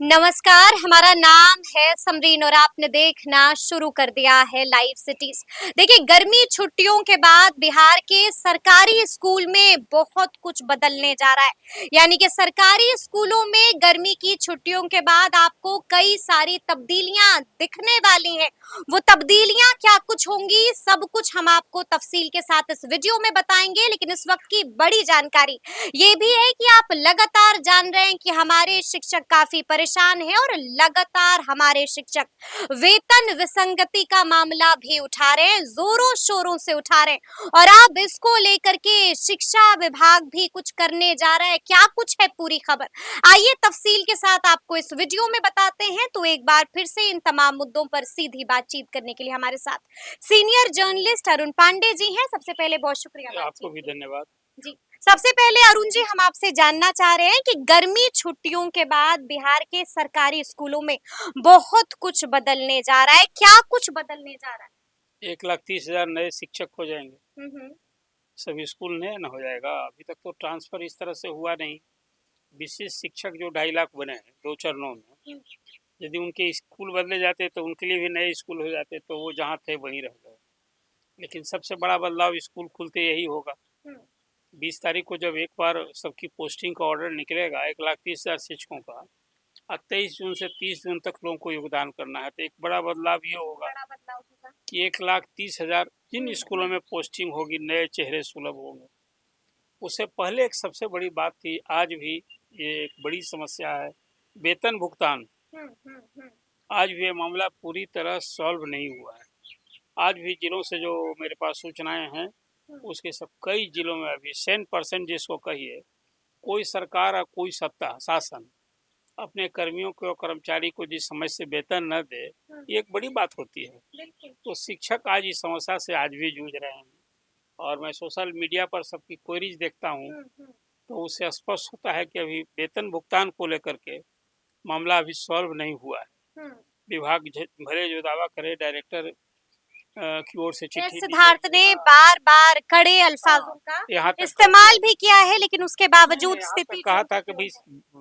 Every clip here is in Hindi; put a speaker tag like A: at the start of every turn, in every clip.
A: नमस्कार, हमारा नाम है समरीन और आपने देखना शुरू कर दिया है लाइव सिटीज। देखिए, गर्मी छुट्टियों के बाद बिहार के सरकारी स्कूल में बहुत कुछ बदलने जा रहा है। यानी कि सरकारी स्कूलों में गर्मी की छुट्टियों के बाद आपको कई सारी तब्दीलियां दिखने वाली हैं। वो तब्दीलियां क्या कुछ होंगी, सब कुछ हम आपको तफसील के साथ इस वीडियो में बताएंगे। लेकिन इस वक्त की बड़ी जानकारी ये भी है कि आप लगातार जान रहे हैं कि हमारे शिक्षक काफी परेशान हैं और लगातार हमारे शिक्षक वेतन विसंगति का मामला भी उठा रहे हैं, जोरों शोरों से उठा रहे हैं। और अब इसको लेकर के शिक्षा विभाग भी कुछ करने जा रहा है। क्या कुछ है पूरी खबर, आइए तफसील के साथ आपको इस वीडियो में बताते हैं। तो एक बार फिर से इन तमाम मुद्दों पर सीधी बातचीत करने के लिए हमारे साथ सीनियर जर्नलिस्ट अरुण पांडे जी हैं। सबसे पहले बहुत शुक्रिया
B: आपको भी धन्यवाद
A: जी। सबसे पहले अरुण जी, हम आपसे जानना चाह रहे हैं कि गर्मी छुट्टियों के बाद बिहार के सरकारी स्कूलों में बहुत कुछ बदलने जा रहा है। क्या कुछ बदलने जा रहा है?
B: 1,30,000 नए शिक्षक हो जाएंगे।
A: हम्म।
B: सभी स्कूल नए न हो जाएगा। अभी तक तो ट्रांसफर इस तरह से हुआ नहीं। विशेष शिक्षक जो 2.5 लाख बने हैं 2 चरणों में,
A: हम्म।
B: यदि उनके स्कूल बदले जाते तो उनके लिए भी नए स्कूल हो जाते, तो वो जहाँ थे वहीं रह गए। लेकिन सबसे बड़ा बदलाव स्कूल खुलते यही होगा। 20 तारीख को जब एक बार सबकी पोस्टिंग का ऑर्डर निकलेगा 1,30,000 शिक्षकों का, और 23 जून से 30 जून तक लोगों को योगदान करना है, तो एक बड़ा बदलाव ये होगा कि 1,30,000 जिन स्कूलों में पोस्टिंग होगी, नए चेहरे सुलभ होंगे। उससे पहले एक सबसे बड़ी बात थी, आज भी ये एक बड़ी समस्या है, वेतन भुगतान। आज भी ये मामला पूरी तरह सॉल्व नहीं हुआ है। आज भी जिलों से जो मेरे पास सूचनाएं हैं, उसके सब कई जिलों में अभी 100% जिसको कहिए, कोई सरकार और कोई सत्ता शासन अपने कर्मियों को, कर्मचारी को जिस समय से वेतन न दे, ये एक बड़ी बात होती है। तो शिक्षक आज इस समस्या से आज भी जूझ रहे हैं। और मैं सोशल मीडिया पर सबकी क्वेरीज देखता हूँ, तो उससे स्पष्ट होता है कि अभी वेतन भुगतान को लेकर के मामला अभी सॉल्व नहीं हुआ है। विभाग भले जो दावा करे, डायरेक्टर की ओर से चिट्ठी
A: सिद्धार्थ ने बार बार कड़े अल्फाजों का
B: यहाँ
A: इस्तेमाल भी किया है, लेकिन उसके बावजूद स्थिति
B: कहा था कि भाई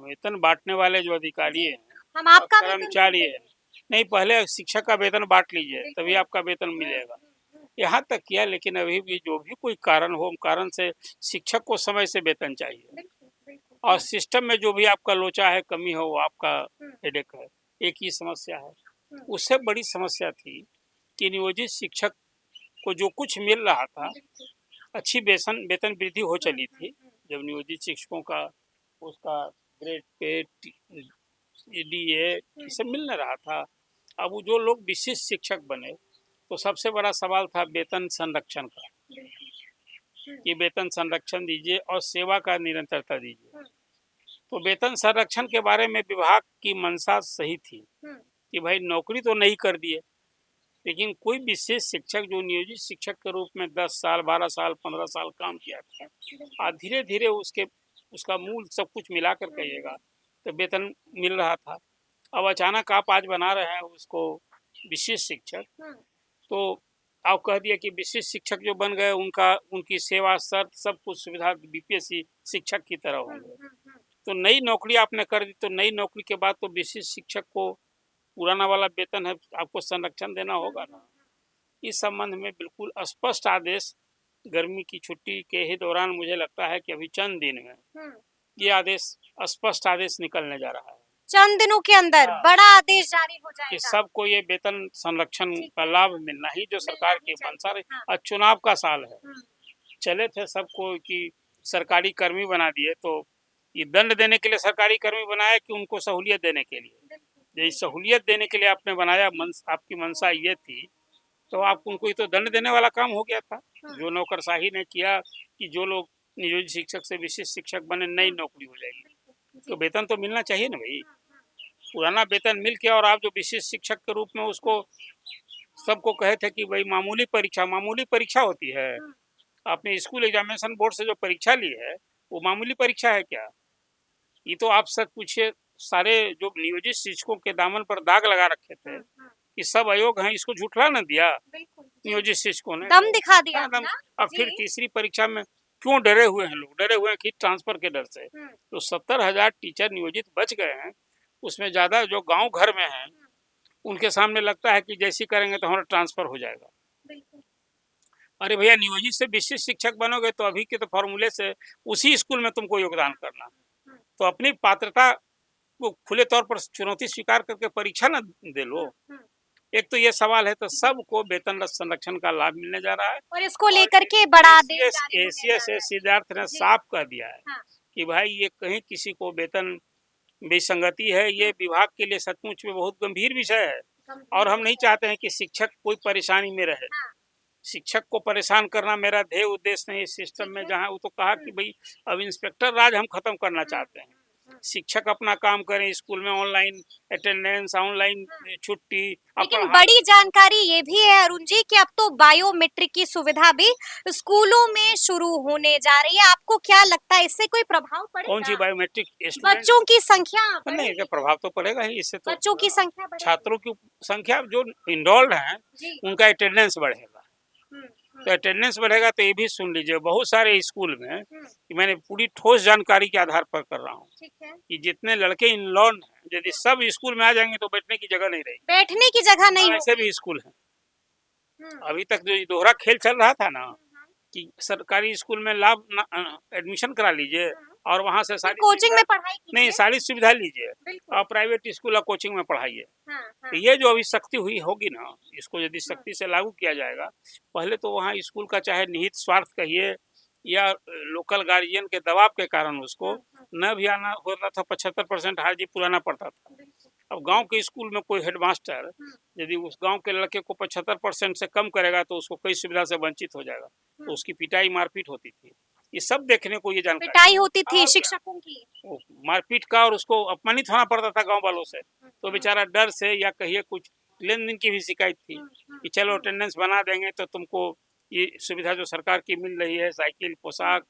B: वेतन बांटने वाले जो अधिकारी हैं,
A: हम आपका
B: कर्मचारी है, नहीं पहले शिक्षक का वेतन बांट लीजिए तभी आपका वेतन मिलेगा, यहाँ तक किया। लेकिन अभी भी जो भी कोई कारण हो, कारण से शिक्षक को समय से वेतन चाहिए, और सिस्टम में जो भी आपका लोचा है, कमी हो, वो आपका हेडेक है। एक ही समस्या है। उससे बड़ी समस्या थी कि नियोजित शिक्षक को जो कुछ मिल रहा था, अच्छी वेतन वृद्धि हो चली थी जब नियोजित शिक्षकों का उसका ग्रेड पे डीए ये सब मिल न रहा था। अब वो जो लोग विशिष्ट शिक्षक बने, तो सबसे बड़ा सवाल था वेतन संरक्षण का, कि वेतन संरक्षण दीजिए और सेवा का निरंतरता दीजिए। तो वेतन संरक्षण के बारे में विभाग की मंशा सही थी कि भाई नौकरी तो नहीं कर दिए, लेकिन कोई विशेष शिक्षक जो नियोजित शिक्षक के रूप में 10 साल 12 साल 15 साल काम किया था, और धीरे धीरे उसका मूल सब कुछ मिला कर कहिएगा तो वेतन मिल रहा था। अब अचानक आप आज बना रहे हैं उसको विशेष शिक्षक, तो आप कह दिया कि विशेष शिक्षक जो बन गए उनकी सेवा शर्त सब कुछ सुविधा बीपीएससी शिक्षक की तरह होंगे। तो नई नौकरी आपने कर दी, तो नई नौकरी के बाद तो विशेष शिक्षक को पुराना वाला वेतन है आपको संरक्षण देना होगा ना। इस संबंध में बिल्कुल स्पष्ट आदेश गर्मी की छुट्टी के ही दौरान, मुझे लगता है कि अभी चंद दिन में ये आदेश स्पष्ट आदेश निकलने जा रहा है।
A: चंद दिनों के अंदर बड़ा आदेश जारी हो जाएगा
B: कि सबको ये वेतन संरक्षण का लाभ मिलना ही जो सरकार की मंशा है। और चुनाव का साल है, चले थे सबको कि सरकारी कर्मी बना दिए, तो ये दंड देने के लिए सरकारी कर्मी बनाया कि उनको सहूलियत देने के लिए? यही सहूलियत देने के लिए आपने बनाया, आपकी मंशा ये थी, तो आप उनको ही तो दंड देने वाला काम हो गया था। जो नौकरशाही ने किया कि जो लोग नियोजित शिक्षक से विशिष्ट शिक्षक बने, नई नौकरी हो जाएगी, तो वेतन तो मिलना चाहिए ना भाई। पुराना वेतन मिल के, और आप जो विशिष्ट शिक्षक के रूप में उसको सबको कहे थे कि भाई मामूली परीक्षा होती है। आपने स्कूल एग्जामिनेशन बोर्ड से जो परीक्षा ली है, वो मामूली परीक्षा है क्या? ये तो आप सच पूछिए, सारे जो नियोजित शिक्षकों के दामन पर दाग लगा रखे थे कि सब अयोग्य हैं, इसको झुठला न दिया नियोजित शिक्षकों ने,
A: दम दिखा दिया।
B: अब फिर तीसरी परीक्षा में क्यों डरे हुए हैं लोग? डरे हुए हैं कि ट्रांसफर के डर से। तो 70,000 टीचर नियोजित बच गए हैं, उसमें ज़्यादा जो गांव घर में हैं उनके सामने लगता है कि जैसे करेंगे तो हमारा ट्रांसफ़र हो जाएगा।
A: बिल्कुल।
B: अरे भैया, नियोजित से विशिष्ट शिक्षक बनोगे तो अभी के तो फॉर्मूले से उसी स्कूल में तुमको योगदान करना।
A: हुँ,
B: तो अपनी पात्रता को खुले तौर पर चुनौती स्वीकार करके परीक्षा ना दे लो।
A: हुँ।
B: एक तो ये सवाल है, तो सबको वेतन संरक्षण का लाभ मिलने जा रहा है।
A: और इसको
B: और
A: लेकर के बड़ा आदेश
B: एसीएस
A: जारी होने जा रहा है।
B: सिद्धार्थ ने
A: जी।
B: साफ कह दिया है
A: हाँ,
B: कि भाई ये कहीं किसी को वेतन विसंगति है, ये विभाग के लिए सचमुच में बहुत गंभीर विषय है। और हम
A: गंभीर
B: नहीं
A: है।
B: चाहते हैं कि शिक्षक कोई परेशानी में रहे।
A: हाँ,
B: शिक्षक को परेशान करना मेरा ध्येय उद्देश्य नहीं। इस सिस्टम
A: ठीक
B: में
A: है।
B: जहाँ वो तो कहा कि
A: हुँ,
B: भाई अब इंस्पेक्टर राज हम खत्म करना
A: हुँ,
B: चाहते हैं।
A: हुँ।
B: शिक्षक अपना काम करें, स्कूल में ऑनलाइन अटेंडेंस, ऑनलाइन छुट्टी, अब
A: लेकिन
B: पढ़ा
A: बड़ी जानकारी ये भी है अरुण जी कि अब तो बायोमेट्रिक की सुविधा भी स्कूलों में शुरू होने जा रही है। आपको क्या लगता है इससे कोई प्रभाव
B: कौन सी
A: पड़ेगा?
B: Biometric student?
A: बच्चों की संख्या
B: नहीं, इसका
A: बढ़ेगी,
B: प्रभाव तो पड़ेगा ही। इससे तो
A: बच्चों की संख्या बढ़ेगी।
B: छात्रों की संख्या जो इनरोल्ड हैं
A: जी।
B: उनका अटेंडेंस बढ़ेगा।
A: हुँ,
B: तो
A: हुँ,
B: अटेंडेंस बढ़ेगा तो ये भी सुन लीजिए, बहुत सारे स्कूल में,
A: हुँ,
B: कि मैंने पूरी ठोस जानकारी के आधार पर कर रहा हूँ,
A: ठीक है।
B: कि जितने लड़के इनरोल्ड हैं यदि सब स्कूल में आ जाएंगे तो बैठने की जगह नहीं रहेगी।
A: बैठने की जगह नहीं
B: हाँ, ऐसे
A: होगी।
B: भी स्कूल हैं।
A: हुँ,
B: अभी तक जो ये दोहरा खेल चल रहा था ना,
A: हुँ, हुँ,
B: कि सरकारी स्कूल में लाभ एडमिशन करा लीजिए
A: हुँ।
B: और वहाँ से
A: फिर
B: सारी
A: कोचिंग
B: सुविधा,
A: में पढ़ाई
B: नहीं,
A: कीजिए।
B: सारी सुविधा लीजिए
A: बिल्कुल।
B: और प्राइवेट स्कूल और कोचिंग में पढ़ाइए।
A: हाँ, हाँ।
B: तो ये जो अभी सख्ती हुई होगी ना, इसको यदि
A: हुँ,
B: सख्ती से लागू किया जाएगा, पहले तो वहाँ स्कूल का चाहे निहित स्वार्थ कहिए या लोकल गार्जियन के दबाव के कारण उसको
A: हुँ, हुँ,
B: न भी आना होता था, 75% हाजिरी पुराना पड़ता था।
A: बिल्कुल।
B: अब गांव के स्कूल में कोई हेडमास्टर
A: हुँ,
B: यदि उस गांव के लड़के को 75% से कम करेगा तो उसको कई सुविधा से वंचित हो जाएगा। तो
A: हुँ।
B: उसकी पिटाई मारपीट होती थी। ये सब देखने को ये जानकारी
A: पिटाई होती थी
B: और क्या,
A: शिक्षकों की।
B: वो मारपीट का, और उसको अपमानित होना पड़ता था गांव वालों से।
A: हुँ,
B: तो
A: हुँ,
B: बेचारा डर से या कहिए कुछ लेन देन की भी शिकायत थी
A: हुँ, हुँ,
B: कि चलो
A: हुँ,
B: अटेंडेंस बना देंगे तो तुमको ये सुविधा जो सरकार की मिल रही है, साइकिल, पोशाक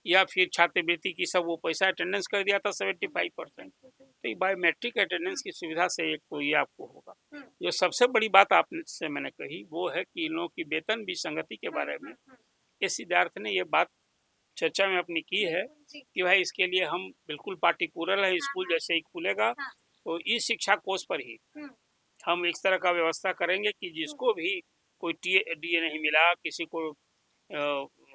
B: या फिर छात्रवृत्ति की, सब वो पैसा अटेंडेंस कर दिया था 75%। तो ये बायोमेट्रिक अटेंडेंस की सुविधा से एक तो ये आपको होगा।
A: हुँ,
B: जो सबसे बड़ी बात आपने से मैंने कही वो है कि इन लोगों की वेतन विसंगति के बारे में
A: हुँ,
B: इस सिद्धार्थ ने ये बात चर्चा में अपनी की है
A: बिल्कुल जी।
B: कि भाई इसके लिए हम बिल्कुल पार्टिकुलर है,
A: हाँ,
B: स्कूल
A: हाँ,
B: जैसे ही खुलेगा
A: हाँ।
B: तो इस शिक्षा कोष पर ही
A: हुँ,
B: हम इस तरह का व्यवस्था करेंगे कि
A: हुँ,
B: जिसको भी कोई डीए नहीं मिला, किसी को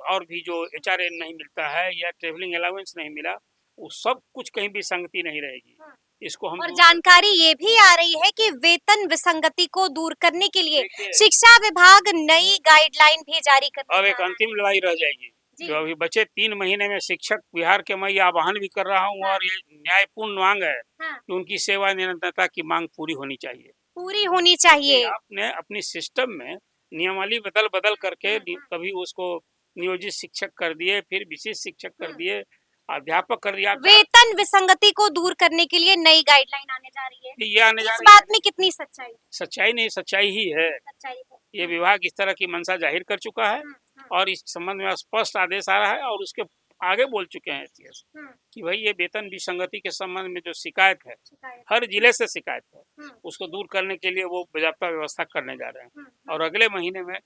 B: और भी जो एचआरए नहीं मिलता है या ट्रेवलिंग अलाउंस नहीं मिला, वो सब कुछ कहीं भी संगति नहीं रहेगी।
A: हुँ।
B: इसको हम
A: और
B: दूर
A: जानकारी ये भी आ रही है कि वेतन विसंगति को दूर करने के लिए
B: देखिए,
A: शिक्षा विभाग नई गाइडलाइन भी जारी करने
B: अब
A: जा
B: एक
A: रहा है।
B: अंतिम लड़ाई रह जाएगी
A: जी।
B: जो अभी बचे 3 महीने में। शिक्षक बिहार के मैं ये आह्वान भी कर रहा हूँ
A: हाँ,
B: और ये न्यायपूर्ण मांग है
A: हाँ,
B: कि उनकी सेवा निरंतरता की मांग पूरी होनी चाहिए।
A: पूरी होनी
B: कि
A: चाहिए।
B: आपने अपनी सिस्टम में नियमावली बदल बदल करके
A: हुँ, हुँ,
B: कभी उसको नियोजित शिक्षक कर दिए, फिर विशेष शिक्षक कर
A: हुँ।
B: दिए, अध्यापक कर दिया। आप
A: वेतन विसंगति को दूर करने के लिए नई गाइडलाइन आने जा रही है।
B: ये आने जा
A: इस
B: रही
A: बात
B: है,
A: में कितनी सच्चाई है?
B: सच्चाई नहीं, सच्चाई ही है।
A: सच्चाई है।
B: ये
A: हुँ,
B: विभाग इस तरह की मंशा जाहिर कर चुका है
A: हुँ, हुँ,
B: और इस संबंध में स्पष्ट आदेश आ रहा है और उसके आगे बोल चुके हैं एसीएस
A: हुँ,
B: कि भाई ये वेतन विसंगति के संबंध में जो शिकायत है,
A: शिकायत।
B: हर जिले से शिकायत है,
A: हुँ,
B: उसको दूर करने के लिए वो बाज़ाब्ता व्यवस्था करने जा रहे हैं।
A: हुँ,
B: और अगले महीने में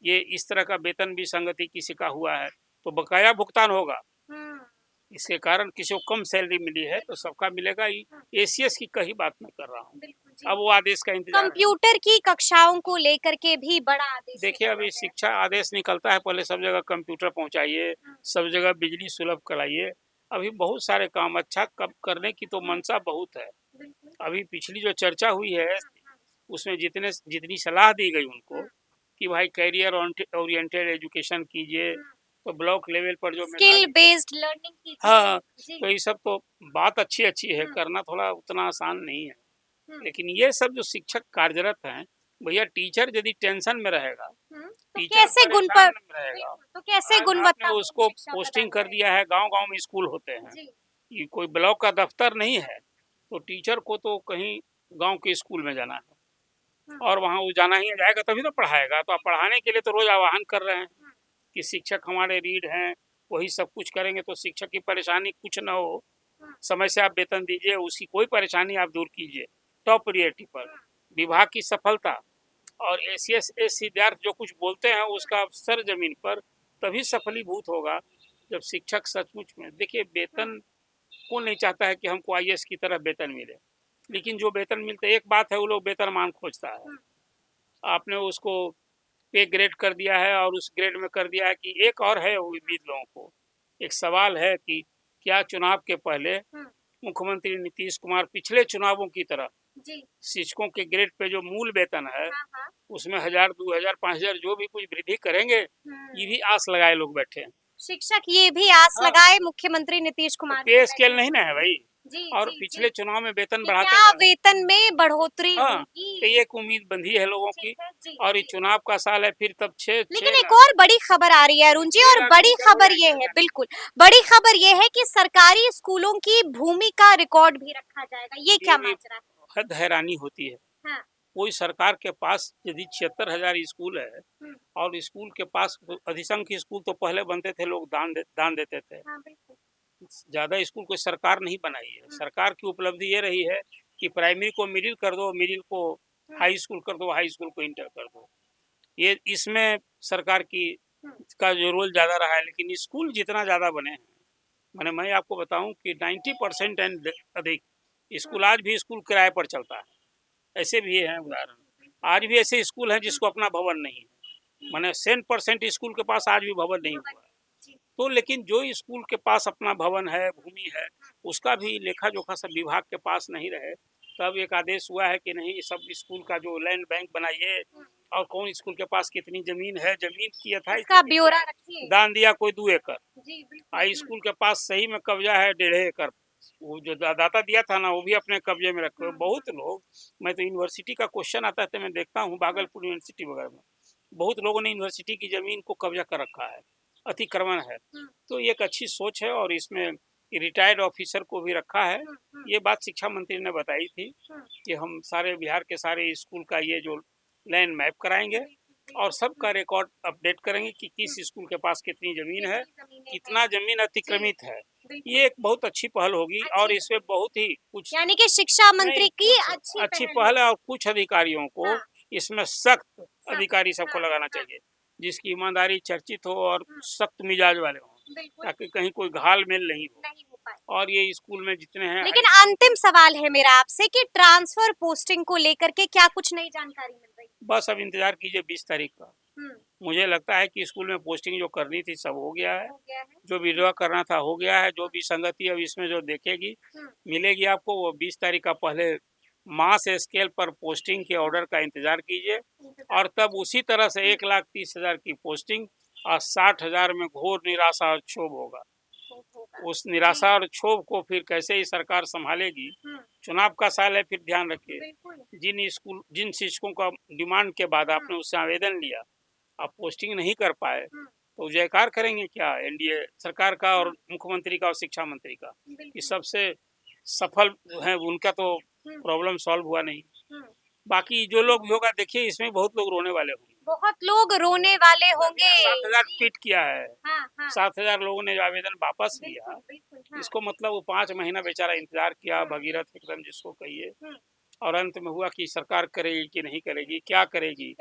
B: ये इस तरह का वेतन विसंगति की शिका हुआ है तो बकाया भुगतान होगा।
A: हुँ,
B: इसके कारण किसी को कम सैलरी मिली है तो सबका मिलेगा ही।
A: हुँ,
B: एसीएस की कही बात मैं कर रहा हूँ।
A: बिल्कुल जी।
B: अब वो आदेश का इंतजार है।
A: कंप्यूटर की कक्षाओं को लेकर के भी बड़ा आदेश
B: देखिए,
A: निकाला
B: अभी
A: गया है।
B: शिक्षा आदेश निकलता है, पहले सब जगह कंप्यूटर पहुंचाइए,
A: हुँ,
B: सब जगह बिजली सुलभ कराइए। अभी बहुत सारे काम अच्छा कब करने की तो मंशा बहुत है।
A: बिल्कुल।
B: अभी पिछली जो चर्चा हुई है
A: हुँ, हुँ,
B: उसमें जितनी सलाह दी गई उनको
A: हुँ,
B: कि भाई कैरियर ओरिएंटेड एजुकेशन कीजिए,
A: हुँ।
B: तो ब्लॉक लेवल पर जो
A: स्किल
B: मेधावी,
A: बेस्ड लर्निंग
B: हाँ,
A: कीजिए। जी।
B: तो ये सब तो बात अच्छी अच्छी है,
A: हुँ,
B: करना थोड़ा उतना आसान नहीं है।
A: हुँ,
B: लेकिन ये सब जो शिक्षक कार्यरत हैं, भैया टीचर यदि टेंशन में रहेगा,
A: हुँ। तो
B: टीचर
A: कैसे गुण पर
B: परेशान में रहेगा।
A: बिल्कुल, तो कैसे
B: आज आपने
A: गुणवत्तापूर्ण
B: उसको
A: शिक्षा प्रदान
B: पोस्टिंग कर
A: करें?
B: दिया है, गांव-गांव में स्कूल होते हैं,
A: जी।
B: ये कोई ब्लॉक का दफ्तर नहीं है, तो टीचर को तो कहीं गांव के स्कूल में जाना है
A: हुँ,
B: और वहाँ वो जाना ही जाएगा तभी तो पढ़ाएगा। तो आप पढ़ाने के लिए तो रोज आह्वान कर रहे हैं
A: हुँ,
B: कि शिक्षक हमारे रीढ़ हैं, वही सब कुछ करेंगे तो शिक्षक की परेशानी कुछ ना हो।
A: हुँ,
B: समय से आप वेतन दीजिए, उसकी कोई परेशानी आप दूर कीजिए टॉप प्रियोरिटी पर।
A: हुँ,
B: विभाग की सफलता और एसीएस सिद्धार्थ जो कुछ बोलते हैं उसका असर जमीन पर तभी सफलीभूत होगा जब शिक्षक सचमुच में, देखिए,
A: हुँ,
B: वेतन कौन नहीं चाहता है कि हमको आईएएस की तरह वेतन मिले। लेकिन जो वेतन मिलते, एक बात है वो लोग वेतनमान खोजता है। आपने उसको पे ग्रेड कर दिया है और उस ग्रेड में कर दिया है कि एक और है उम्मीद लोगों को, एक सवाल है कि क्या चुनाव के पहले मुख्यमंत्री नीतीश कुमार पिछले चुनावों की तरह
A: जी
B: शिक्षकों के ग्रेड पे जो मूल वेतन है
A: हाँ
B: उसमें 1000, 2000, 5000 जो भी कुछ वृद्धि करेंगे, ये भी आस लगाए लोग बैठे हैं।
A: शिक्षक ये भी आस
B: हाँ।
A: लगाए मुख्यमंत्री नीतीश
B: तो
A: कुमार
B: पे
A: से
B: स्केल
A: बैठे
B: नहीं ना है भाई,
A: जी
B: और
A: जी
B: पिछले
A: जी
B: चुनाव में वेतन
A: कि
B: बढ़ाते
A: क्या
B: बढ़ाते
A: वेतन में बढ़ोतरी
B: हाँ,
A: होगी।
B: तो ये एक उम्मीद बंधी है लोगों की।
A: ठीक है जी
B: और ये
A: जी
B: चुनाव का साल है, फिर तब
A: लेकिन एक
B: लाख
A: और बड़ी खबर आ रही है अरुण जी,
B: 6
A: और
B: लाख
A: बड़ी
B: टीचर हो
A: खबर ये
B: जाएंगे।
A: है, बिल्कुल बड़ी खबर ये है कि सरकारी स्कूलों की भूमि का रिकॉर्ड भी रखा जाएगा। ये क्या
B: ये भी
A: माजरा है?
B: हद हैरानी होती है।
A: हाँ
B: कोई सरकार के पास यदि 76,000 स्कूल है
A: हम्म,
B: और स्कूल के पास अधिसंख्य स्कूल तो पहले बनते थे, लोग दान देते थे।
A: हाँ बिल्कुल
B: ज़्यादा स्कूल कोई सरकार नहीं बनाई है। सरकार की उपलब्धि ये रही है कि प्राइमरी को मिडिल कर दो, मिडिल को हाई स्कूल कर दो, हाई स्कूल को इंटर कर दो। ये इसमें सरकार की का जो रोल ज़्यादा रहा है। लेकिन स्कूल जितना ज़्यादा बने हैं, माने मैं आपको बताऊं कि 90% एंड अधिक स्कूल आज भी स्कूल किराए पर चलता है। ऐसे भी हैं उदाहरण, आज भी ऐसे स्कूल हैं जिसको अपना भवन नहीं है। माने 100% स्कूल के पास आज भी भवन नहीं हुआ है। तो लेकिन जो स्कूल के पास अपना भवन है, भूमि है, उसका भी लेखा जोखा सब विभाग के पास नहीं रहे, तब एक आदेश हुआ है कि नहीं, सब स्कूल का जो लैंड बैंक बनाइए और कौन स्कूल के पास कितनी जमीन है, जमीन की यथार्थ
A: इसका ब्यौरा रखिए
B: दान दिया कोई 2 एकड़,
A: जी बिल्कुल
B: स्कूल के पास सही में कब्जा है 1.5 एकड़, वो जो दाता दिया था ना वो भी अपने कब्जे में रखे हुए। बहुत लोग, मैं तो यूनिवर्सिटी का क्वेश्चन आता है तो मैं देखता हूँ भागलपुर यूनिवर्सिटी वगैरह में बहुत लोगों ने यूनिवर्सिटी की जमीन को कब्जा कर रखा है, अतिक्रमण है। तो ये एक अच्छी सोच है और इसमें रिटायर्ड ऑफिसर को भी रखा है। ये बात शिक्षा मंत्री ने बताई थी कि हम सारे बिहार के सारे स्कूल का ये जो लैंड मैप कराएंगे और सबका रिकॉर्ड अपडेट करेंगे कि किस स्कूल के पास कितनी जमीन है, कितना जमीन अतिक्रमित है। ये एक बहुत अच्छी पहल होगी और इसमें बहुत ही कुछ,
A: यानी कि शिक्षा मंत्री की
B: अच्छी पहल है और कुछ अधिकारियों को
A: हाँ।
B: इसमें सख्त अधिकारी सबको लगाना चाहिए जिसकी ईमानदारी चर्चित हो और सख्त मिजाज वाले हों, ताकि कहीं कोई घाल मेल नहीं हो। और ये स्कूल में जितने हैं,
A: लेकिन अंतिम सवाल है मेरा आपसे कि ट्रांसफर पोस्टिंग को लेकर के क्या कुछ नई जानकारी मिल रही है?
B: बस अब इंतजार कीजिए 20 तारीख का। मुझे लगता है कि स्कूल में पोस्टिंग जो करनी थी सब हो गया है, जो विड्रॉ करना था हो गया है। जो भी संगति अब इसमें जो देखेगी मिलेगी आपको, वो 20 तारीख का पहले मास स्केल पर पोस्टिंग के ऑर्डर का इंतजार कीजिए और तब उसी तरह से 1,30,000 की पोस्टिंग और 60,000 में घोर निराशा और क्षोभ होगा। उस निराशा और क्षोभ को फिर कैसे ही सरकार संभालेगी, चुनाव का साल है, फिर ध्यान रखिए जिन शिक्षकों का डिमांड के बाद आपने उससे आवेदन लिया, आप पोस्टिंग नहीं कर पाए, तो जयकार करेंगे क्या एनडीए सरकार का और मुख्यमंत्री का और शिक्षा मंत्री का कि सबसे सफल है उनका, तो प्रॉब्लम सॉल्व हुआ नहीं। बाकी जो लोग भी होगा देखिए, इसमें बहुत लोग रोने वाले होंगे,
A: बहुत लोग रोने वाले होंगे।
B: 7,000 ट्वीट किया है,
A: हाँ।
B: 7,000 लोगों ने आवेदन वापस लिया। इसको मतलब वो 5 महीना बेचारा इंतजार किया, भगीरथ एकदम जिसको कहिए, और अंत में हुआ कि सरकार करेगी कि नहीं करेगी, क्या करेगी,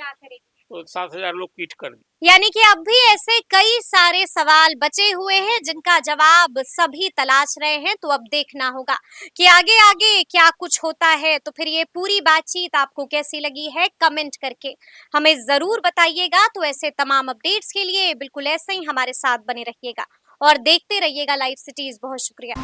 B: तो 7,000 लोग ट्वीट कर दिए।
A: यानी कि अब भी ऐसे कई सारे सवाल बचे हुए हैं जिनका जवाब सभी तलाश रहे हैं। तो अब देखना होगा कि आगे आगे क्या कुछ होता है। तो फिर ये पूरी बातचीत आपको कैसी लगी है, कमेंट करके हमें जरूर बताइएगा। तो ऐसे तमाम अपडेट्स के लिए बिल्कुल ऐसे ही हमारे साथ बने रहिएगा और देखते रहिएगा लाइव सिटीज। बहुत शुक्रिया।